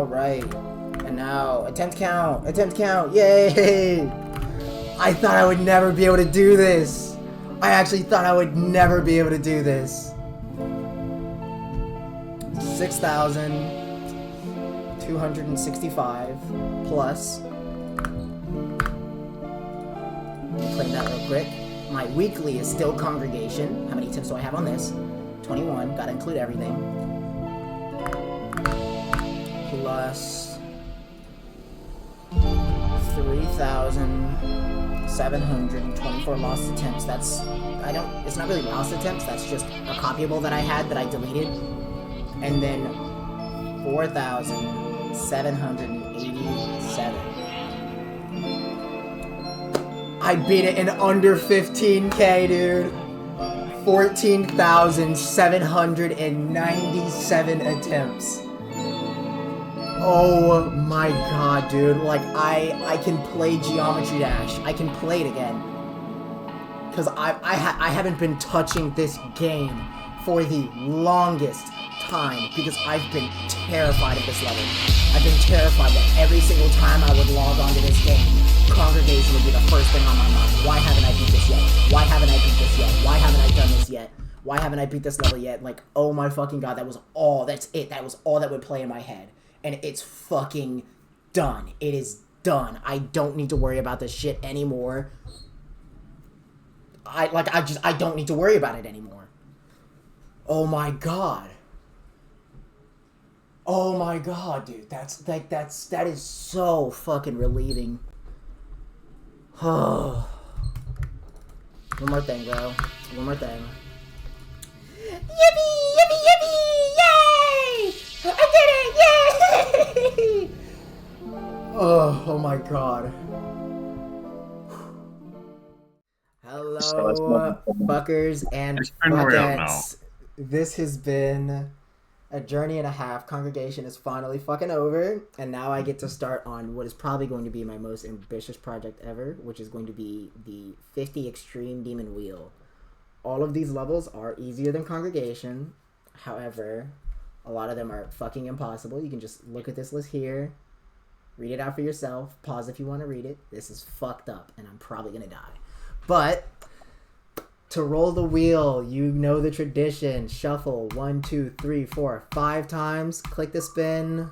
right. And now, attempt count, yay! I thought I would never be able to do this. I actually thought I would never be able to do this. 6,265 plus. Let me claim that real quick. My weekly is still congregation. How many attempts do I have on this? 21. Gotta include everything. Plus 3,724 lost attempts. It's not really lost attempts, that's just a copyable that I had that I deleted. And then 4,787. I beat it in under 15K, dude. 14,797 attempts. Oh my god, dude. Like, I can play Geometry Dash. I can play it again. Because I haven't been touching this game for the longest time because I've been terrified of this level. I've been terrified that every single time I would log onto this game, congregation would be the first thing on my mind. Why haven't I beat this yet? Why haven't I beat this yet? Why haven't I done this yet? Why haven't I beat this level yet? Like, oh my fucking god, that's it. That was all that would play in my head. And it's fucking done. It is done. I don't need to worry about this shit anymore. I don't need to worry about it anymore. Oh my god. Oh my god, dude. That is so fucking relieving. Oh. One more thing, bro. One more thing. Yippee! Yippee! Yippee! Yay! I did it! Yay! Oh my god. Hello, fuckers and buckets. This has been a journey and a half. Congregation is finally fucking over, and now I get to start on what is probably going to be my most ambitious project ever, which is going to be the 50 Extreme Demon Wheel. All of these levels are easier than Congregation. However, a lot of them are fucking impossible. You can just look at this list here, read it out for yourself, pause if you want to read it. This is fucked up, and I'm probably gonna die. But to roll the wheel, you know the tradition. Shuffle 1, 2, 3, 4, 5 times. Click the spin.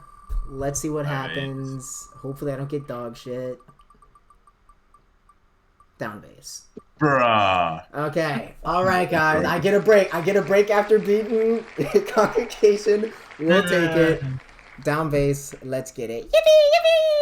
Let's see what happens. Hopefully I don't get dog shit. Down base. Bruh. Okay. Alright, guys. I get a break. I get a break after beating Congregation. We'll take it. Down base. Let's get it. Yippee! Yippee!